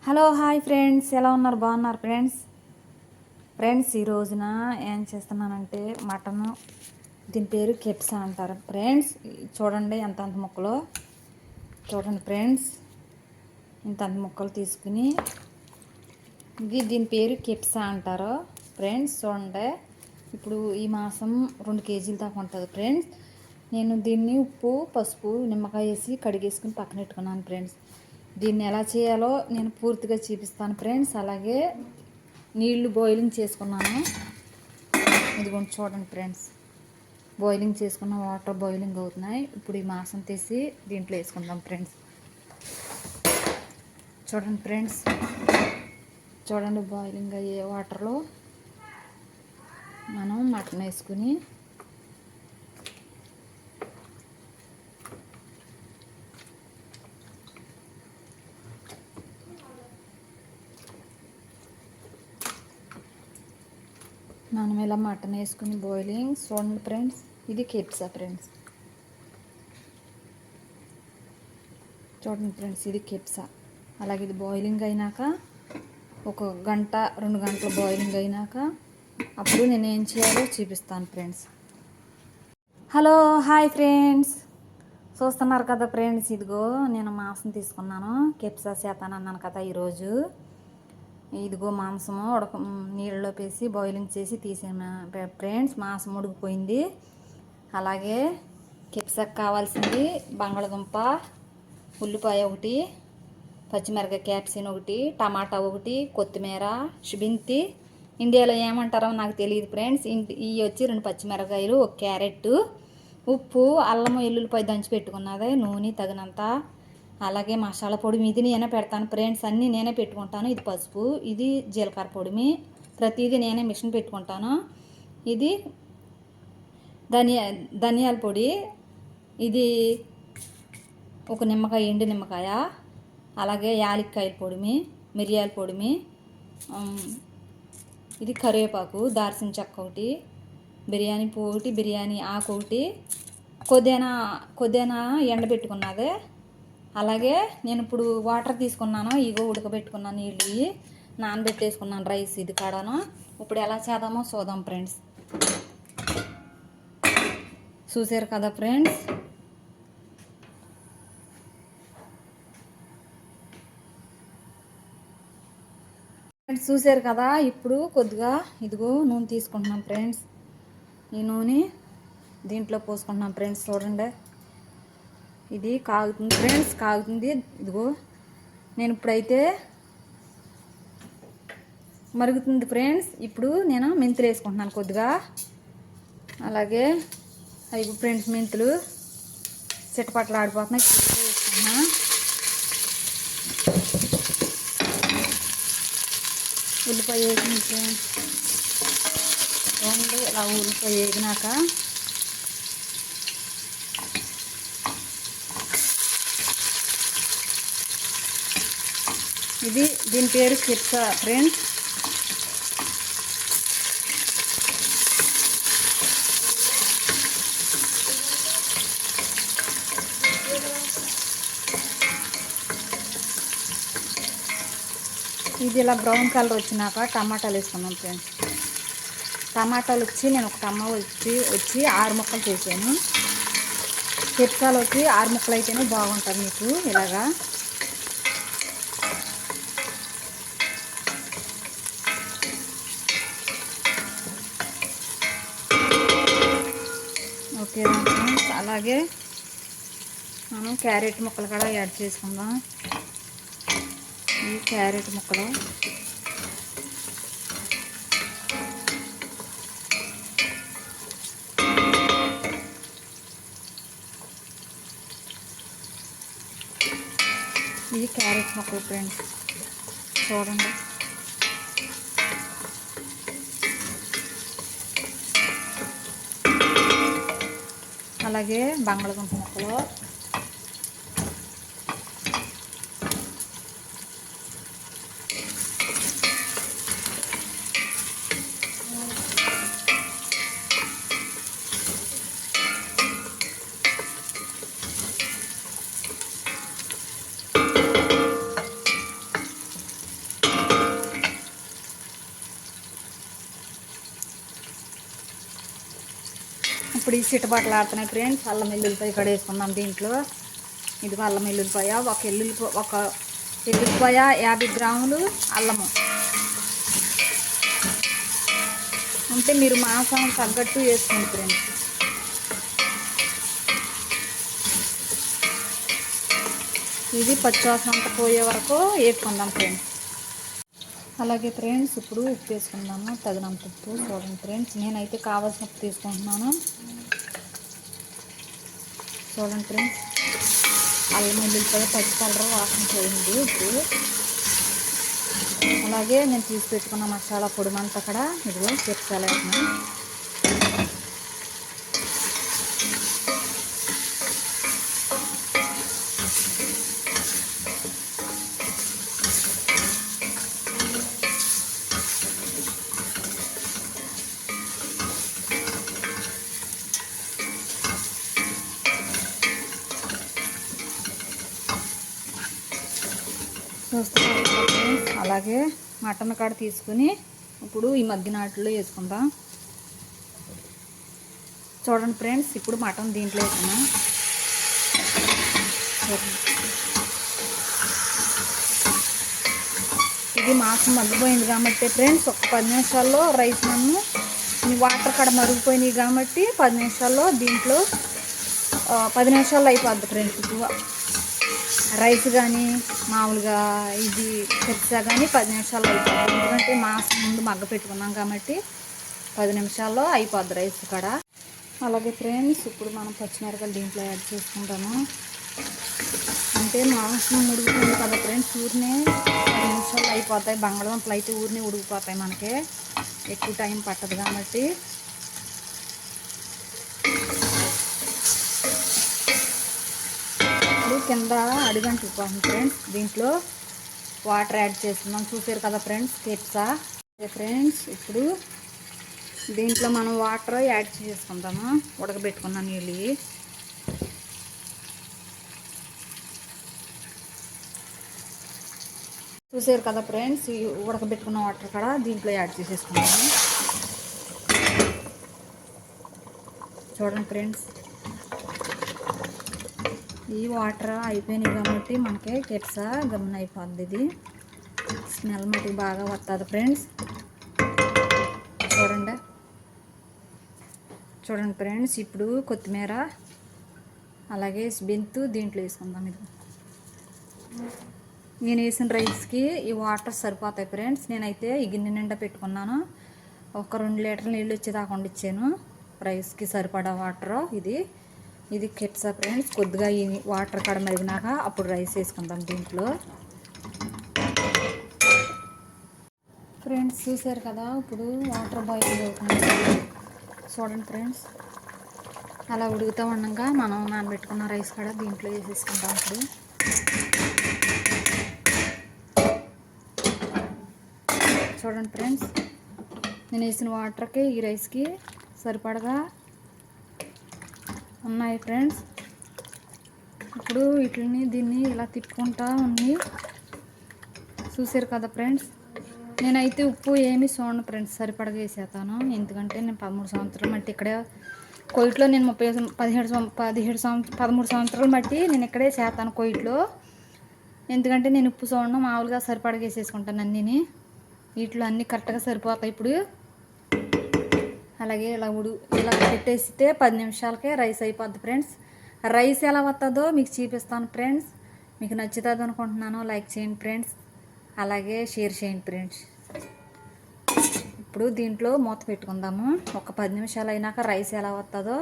Hello hi friends, ఎలా ఉన్నారు? బాగున్నారు ఫ్రెండ్స్ ఈ రోజున ఏం చేస్తున్నానంటే మటన్, దీని పేరు కెప్సా అంటారు ఫ్రెండ్స్. చూడండి ఎంత ముక్కలు, చూడండి ఫ్రెండ్స్, ఇంత ముక్కలు తీసుకుని దీని పేరు కెప్సా అంటారు ఫ్రెండ్స్. చూడండి, ఇప్పుడు ఈ మాసం 2 కేజీల దాకా ఉంటుంది ఫ్రెండ్స్. నేను దీన్ని ఉప్పు, పసుపు, నిమ్మకాయ వేసి కడిగేసుకుని పక్కన పెట్టుకున్నాను ఫ్రెండ్స్. దీన్ని ఎలా చేయాలో నేను పూర్తిగా చూపిస్తాను ఫ్రెండ్స్. అలాగే నీళ్లు బాయిలింగ్ చేసుకున్నాను, ఇదిగోండి చూడండి ఫ్రెండ్స్. బాయిలింగ్ చేసుకున్న వాటర్ బాయిలింగ్ అవుతున్నాయి. ఇప్పుడు ఈ మాంసం తీసి దీంట్లో వేసుకుందాం ఫ్రెండ్స్. చూడండి ఫ్రెండ్స్, చూడండి బాయిలింగ్ అయ్యే వాటర్లో మనం మటన్ వేసుకుని మనం ఇలా మటన్ వేసుకుని బాయిలింగ్. చూడండి ఫ్రెండ్స్, ఇది కెప్సా ఫ్రెండ్స్. చూడండి ఫ్రెండ్స్, ఇది కెప్సా. అలాగే ఇది బాయిలింగ్ అయినాక ఒక గంట 2 గంటలు బాయిలింగ్ అయినాక అప్పుడు నేను ఏం చేయాలో చూపిస్తాను ఫ్రెండ్స్. హలో హాయ్ ఫ్రెండ్స్, చూస్తున్నారు కదా ఫ్రెండ్స్. ఇదిగో నేను మాంసం తీసుకున్నాను, కెప్సా చేతాను అన్నాను కదా ఈరోజు. ఇదిగో మాంసము నీళ్ళలో వేసి బాయిలింగ్ చేసి తీసాను ఫ్రెండ్స్. మాంసం ఉడికిపోయింది. అలాగే కెప్సాకు కావాల్సింది బంగాళదుంప, ఉల్లిపాయ ఒకటి, పచ్చిమిరపకాయ క్యాప్సిన్ ఒకటి, టమాటా ఒకటి, కొత్తిమీర, శుభింతి, ఇండియాలో ఏమంటారో నాకు తెలియదు ఫ్రెండ్స్. ఇవి వచ్చి 2 పచ్చిమిరపకాయలు, 1 క్యారెట్, ఉప్పు, అల్లం వెల్లుల్లిపాయ దంచి పెట్టుకున్నది, నూనె తగినంత. అలాగే మసాలా పొడి ఇది నేనే పెడతాను ఫ్రెండ్స్, అన్నీ నేనే పెట్టుకుంటాను. ఇది పసుపు, ఇది జీలకర్ర పొడి, ప్రతిదీ నేనే మిషన్ పెట్టుకుంటాను. ఇది ధనియాల పొడి, ఇది ఒక నిమ్మకాయ, ఎండు నిమ్మకాయ, అలాగే యాలక్కాయల పొడి, మిరియాల పొడి, ఇది కరివేపాకు, దాల్చిన చెక్క ఒకటి, బిర్యానీ పువ్వు ఒకటి, బిర్యానీ ఆకు ఒకటి, కొద్దిగా ఎండబెట్టుకున్నది. అలాగే నేను ఇప్పుడు వాటర్ తీసుకున్నాను, ఇగో ఉడకబెట్టుకున్నాను, నీళ్ళు నానబెట్టేసుకున్నాను, రైస్ ఇది కాడను. ఇప్పుడు ఎలా చేద్దామో చూద్దాం ఫ్రెండ్స్. చూసారు కదా ఫ్రెండ్స్, చూసారు కదా. ఇప్పుడు కొద్దిగా ఇదిగో నూనె తీసుకుంటున్నాం ఫ్రెండ్స్. ఈ నూనె దీంట్లో పోసుకుంటున్నాం ఫ్రెండ్స్. చూడండి, ఇది కాగుతుంది ఫ్రెండ్స్, కాగుతుంది. ఇదిగో నేను ఇప్పుడైతే మరుగుతుంది ఫ్రెండ్స్. ఇప్పుడు నేను మెంతులు వేసుకుంటున్నాను కొద్దిగా. అలాగే అవి ఫ్రెండ్స్ మెంతులు చిట్టపట్లు ఆడిపోతున్నాయి, వేసుకున్నా. ఉల్లిపాయ వేసింది ఫ్రెండ్స్. చూడండి, ఇలా ఉల్లిపాయ వేగినాక దీని పేరు కెప్సా ఫ్రెండ్స్. ఇది ఇలా బ్రౌన్ కలర్ వచ్చినాక టమాటాలు వేసుకున్నాం ఫ్రెండ్స్. టమాటాలు వచ్చి నేను ఒక టమాటా వచ్చి 6 ముక్కలు చేశాను. కెప్సాలోకి 6 ముక్కలు అయితేనే బాగుంటుంది మీకు. ఇలాగా ఓకే ఫ్రెండ్స్. అలాగే మనం క్యారెట్ ముక్కలు కూడా యాడ్ చేసుకుందాం. ఈ క్యారెట్ ముక్కలు ఫ్రెండ్స్. చూడండి, అలాగే బంగాళదుంప ముక్కలు, ఇప్పుడు ఈ చిటబాటలు ఆడుతున్నాయి ఫ్రెండ్స్. అల్లం వెల్లుల్లిపాయ కూడా వేసుకుందాం దీంట్లో. ఇది అల్లం వెల్లుల్లిపాయ, ఒక ఎల్లుల్లిపాయ 50 గ్రాములు అల్లము. అంటే మీరు మాంసం తగ్గట్టు వేసుకోండి ఫ్రెండ్స్. ఇది పచ్చివాసన అంతా పోయే వరకు వేసుకుందాం ఫ్రెండ్స్. అలాగే ఫ్రెండ్స్ ఇప్పుడు ఉప్పు వేసుకుందాము, తగినంత ఉప్పు. చూడండి ఫ్రెండ్స్, నేనైతే కావాల్సిన ఉప్పు తీసుకుంటున్నాను. చూడండి ఫ్రెండ్స్, అల్లం వెల్లుల్లిపాయ పచ్చి కలర్ వాసన పోయింది ఇప్పుడు. అలాగే నేను తీసి పెట్టుకున్న మసాలా పొడి అంతా కూడా ఇదిగో చెప్తాలేస్తున్నాను. చూస్తున్నారు. అలాగే మటన్ కాడ తీసుకుని ఇప్పుడు ఈ మగ్గినాటిలో వేసుకుందాం. చూడండి ఫ్రెండ్స్, ఇప్పుడు మటన్ దీంట్లో వేసుకున్నా. ఇది మాంసం మగ్గిపోయింది కాబట్టి ఫ్రెండ్స్ ఒక 10 నిమిషాల్లో రైస్ నన్ను ఈ వాటర్ కాడ మరిగిపోయినాయి కాబట్టి 10 నిమిషాల్లో దీంట్లో 10 నిమిషాల్లో అయిపోద్ది ఫ్రెండ్స్. ఇప్పుడు రైస్ కానీ మామూలుగా ఇది పెచ్చా కానీ 10 నిమిషాల్లో అయిపోద్ది. ఎందుకంటే మాంసం ముందు మగ్గ పెట్టుకున్నాం కాబట్టి 10 నిమిషాల్లో అయిపోద్ది రైస్ కాడ. అలాగే ఫ్రెండ్స్, ఇప్పుడు మనం పచ్చిమిరపకాయలు దీంట్లో యాడ్ చేసుకుంటాము. అంటే మాంసం ఉడికిపోయింది కదా ఫ్రెండ్స్, ఊరినే 10 నిమిషాల్లో అయిపోతాయి. బంగాళదుంపలు అయితే ఊరినే ఉడికిపోతాయి, మనకి ఎక్కువ టైం పట్టదు కాబట్టి. కింద అడిగంటుకుపోతుంది ఫ్రెండ్స్. దీంట్లో వాటర్ యాడ్ చేస్తున్నాం. చూసారు కదా ఫ్రెండ్స్, కేప్సా ఫ్రెండ్స్. ఇప్పుడు దీంట్లో మనం వాటర్ యాడ్ చేసుకుందాము, ఉడకబెట్టుకున్న నీళ్ళు. చూసారు కదా ఫ్రెండ్స్, ఈ ఉడకబెట్టుకున్న వాటర్ కూడా దీంట్లో యాడ్ చేసేసుకుందాము. చూడండి ఫ్రెండ్స్, ఈ వాటర్ అయిపోయినాయి కాబట్టి మనకి కెప్సా గమ్మున అయిపోద్ది. ఇది స్మెల్ మటుకు బాగా వస్తుంది ఫ్రెండ్స్. చూడండి ఫ్రెండ్స్, ఇప్పుడు కొత్తిమీర అలాగే మెంతు దీంట్లో వేసుకుందాం. ఇది నేను వేసిన రైస్కి ఈ వాటర్ సరిపోతాయి ఫ్రెండ్స్. నేనైతే ఈ గిన్నె నిండా పెట్టుకున్నాను. ఒక 2 లీటర్ల నీళ్ళు వచ్చేదాకా వండిచ్చాను రైస్కి సరిపడా వాటర్. ఇది కెప్సా ఫ్రెండ్స్. కొద్దిగా ఈ వాటర్ కాడ మరిగినాక అప్పుడు రైస్ వేసుకుందాం దీంట్లో. ఫ్రెండ్స్ చూసారు కదా, ఇప్పుడు వాటర్ బాయిల్ అవుతుంది. చూడండి ఫ్రెండ్స్, అలా ఉడుకుతూ ఉండగా మనం నానబెట్టుకున్న రైస్ కాడ దీంట్లో వేసేసుకుంటాం. ఇప్పుడు చూడండి ఫ్రెండ్స్, నేను వేసిన వాటర్కి ఈ రైస్కి సరిపడగా ఉన్నాయి ఫ్రెండ్స్. ఇప్పుడు దీన్ని ఇలా తిప్పుకుంటా ఉంది. చూసారు కదా ఫ్రెండ్స్, నేనైతే ఉప్పు ఏమి చూడను ఫ్రెండ్స్, సరిపడగా వేసేస్తాను. ఎందుకంటే నేను 13 సంవత్సరాలు మట్టి ఇక్కడే కోయిట్లో, నేను 13 సంవత్సరాలు మట్టి నేను ఇక్కడే చేస్తాను కోయిట్లో. ఎందుకంటే నేను ఉప్పు చూడను, మామూలుగా సరిపడగా వేసేసుకుంటాను అన్నీ. వీటిలో అన్నీ కరెక్ట్గా సరిపోతాయి. ఇప్పుడు అలాగే ఇలా పెట్టేస్తే 10 నిమిషాలకే రైస్ అయిపోద్ది ఫ్రెండ్స్. రైస్ ఎలా వస్తుందో మీకు చూపిస్తాను ఫ్రెండ్స్. మీకు నచ్చుతుంది అనుకుంటున్నాను. లైక్ చేయండి ఫ్రెండ్స్, అలాగే షేర్ చేయండి ఫ్రెండ్స్. ఇప్పుడు దీంట్లో మూత పెట్టుకుందాము. ఒక 10 నిమిషాలు అయినాక రైస్ ఎలా వస్తుందో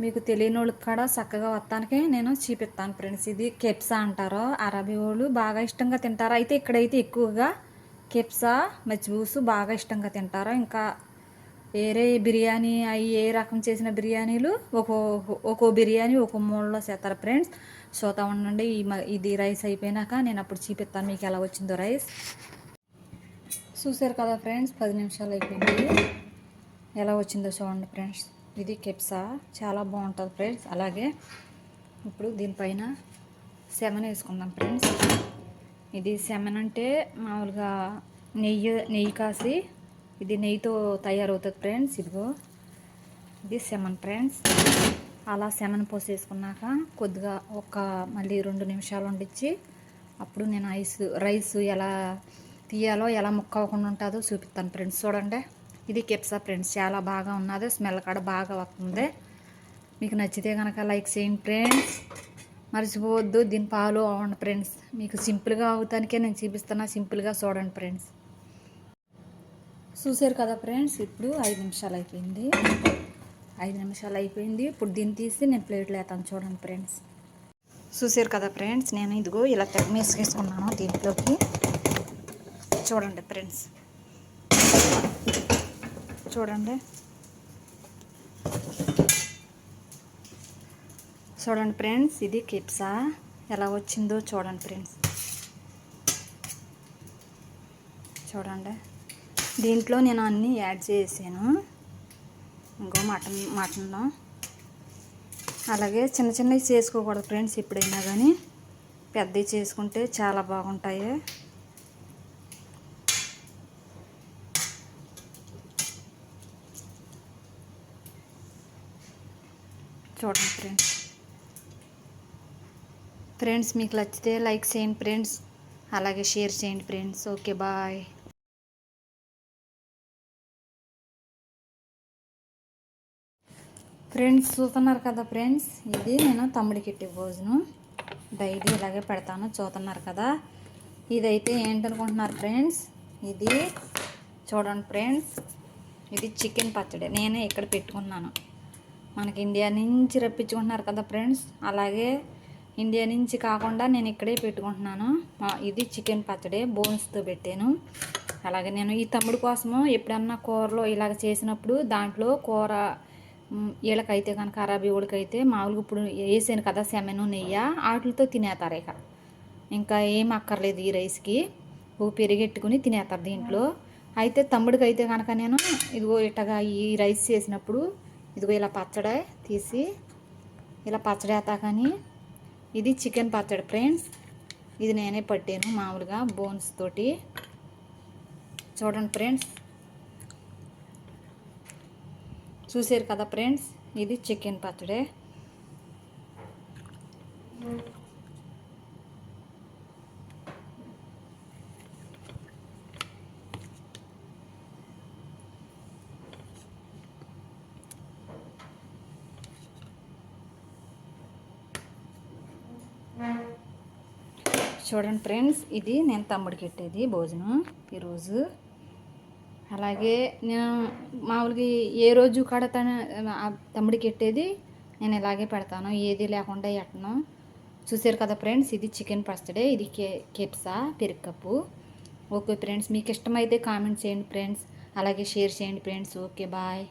మీకు తెలియని వాళ్ళకి కూడా చక్కగా వస్తానికి నేను చూపిస్తాను ఫ్రెండ్స్. ఇది కెప్సా అంటారు, అరబీ వాళ్ళు బాగా ఇష్టంగా తింటారు. అయితే ఇక్కడైతే ఎక్కువగా కెప్సా మచ్చిబూసు బాగా ఇష్టంగా తింటారు. ఇంకా వేరే బిర్యానీ అవి ఏ రకం చేసిన బిర్యానీలు ఒక్కో బిర్యానీ ఒక్కో మూలలో చేస్తారు ఫ్రెండ్స్. చూస్తూ ఉండండి. ఇది రైస్ అయిపోయినాక నేను అప్పుడు చూపిస్తాను మీకు ఎలా వచ్చిందో రైస్. చూసారు కదా ఫ్రెండ్స్, 10 నిమిషాలు అయిపోయింది. ఎలా వచ్చిందో చూడండి ఫ్రెండ్స్. ఇది కెప్సా చాలా బాగుంటుంది ఫ్రెండ్స్. అలాగే ఇప్పుడు దీనిపైన సెమన్ వేసుకుందాం ఫ్రెండ్స్. ఇది సెమన్ అంటే మామూలుగా నెయ్యి కాసి ఇది నెయ్యితో తయారవుతుంది ఫ్రెండ్స్. ఇదిగో ఇది సెమన్ ఫ్రెండ్స్. అలా సెమన్ పోసేసుకున్నాక కొద్దిగా మళ్ళీ 2 నిమిషాలు వండించి అప్పుడు నేను రైస్ ఎలా తీయాలో, ఎలా ముక్క అవ్వకుండా ఉంటుందో చూపిస్తాను ఫ్రెండ్స్. చూడండి, ఇది కెప్సా ఫ్రెండ్స్. చాలా బాగా ఉన్నది, స్మెల్ కూడా బాగా వస్తుంది. మీకు నచ్చితే కనుక లైక్ చేయండి ఫ్రెండ్స్, మర్చిపోవద్దు. దీన్ని ఫాలో అవ్వండి ఫ్రెండ్స్. మీకు సింపుల్గా అవుతానికే నేను చూపిస్తున్నా, సింపుల్గా చూడండి ఫ్రెండ్స్. చూసారు కదా ఫ్రెండ్స్, ఇప్పుడు 5 నిమిషాలు అయిపోయింది. 5 నిమిషాలు అయిపోయింది. ఇప్పుడు దీన్ని తీసి నేను ప్లేట్లో వేస్తాను. చూడండి ఫ్రెండ్స్. చూసారు కదా ఫ్రెండ్స్, నేను ఇదిగో ఇలా వేసుకున్నాను దీంట్లోకి. చూడండి ఫ్రెండ్స్, చూడండి ఫ్రెండ్స్, ఇది కెప్సా ఎలా వచ్చిందో చూడండి ఫ్రెండ్స్. చూడండి, దీంట్లో నేను అన్నీ యాడ్ చేసాను. ఇంకో మటన్లో అలాగే చిన్న చిన్నవి చేసుకోకూడదు ఫ్రెండ్స్. ఎప్పుడైనా కానీ పెద్దవి చేసుకుంటే చాలా బాగుంటాయి. చూడండి ఫ్రెండ్స్, మీకు నచ్చితే లైక్ చేయండి ఫ్రెండ్స్, అలాగే షేర్ చేయండి ఫ్రెండ్స్. Okay, bye friends. చూస్తున్నారు కదా ఫ్రెండ్స్, ఇది నేను తమ్ముడికి ఇట్టే భోజనం డైలీ ఇలాగే పెడతాను. చూస్తున్నారు కదా, ఇదైతే ఏంటనుకుంటున్నారు ఫ్రెండ్స్, ఇది చూడండి ఫ్రెండ్స్, ఇది చికెన్ పచ్చడి. నేనే ఇక్కడ పెట్టుకున్నాను. మనకి ఇండియా నుంచి రప్పించుకుంటున్నారు కదా ఫ్రెండ్స్, అలాగే ఇండియా నుంచి కాకుండా నేను ఇక్కడే పెట్టుకుంటున్నాను. ఇది చికెన్ పచ్చడి బోన్స్తో పెట్టాను. అలాగే నేను ఈ తమ్ముడు కోసము ఎప్పుడన్నా కూరలో ఇలాగ చేసినప్పుడు దాంట్లో కూర వీళ్ళకైతే కనుక అరబీ వాళ్ళకైతే మామూలుగా ఇప్పుడు వేసాను కదా సెమెను నెయ్యి, వాటితో తినేస్తారు. ఇంకా ఏం అక్కర్లేదు ఈ రైస్కి. పెరిగెట్టుకుని తినేస్తారు దీంట్లో. అయితే తమ్ముడికి అయితే కనుక నేను ఇదిగో ఇట్టగా ఈ రైస్ చేసినప్పుడు ఇదిగో ఇలా పచ్చడి తీసి ఇలా పచ్చడి వేస్తా. కానీ ఇది చికెన్ పచ్చడి ఫ్రెండ్స్. ఇది నేనే పట్టాను మామూలుగా బోన్స్ తోటి. చూడండి ఫ్రెండ్స్, చూసారు కదా ఫ్రెండ్స్, ఇది చికెన్ పచ్చడి. చూడండి ఫ్రెండ్స్, ఇది నేను తమ్ముడికి పెట్టేది భోజనం ఈరోజు. అలాగే నేను మామూలుగా ఏ రోజు కాడ తమ్ముడికి పెట్టేది నేను ఇలాగే పెడతాను, ఏది లేకుండా ఎట్టను. చూసారు కదా ఫ్రెండ్స్, ఇది చికెన్ పచ్చడి, ఇది కెప్సా పెరుగపప్పు. ఓకే ఫ్రెండ్స్, మీకు ఇష్టమైతే కామెంట్ చేయండి ఫ్రెండ్స్, అలాగే షేర్ చేయండి ఫ్రెండ్స్. Okay, bye.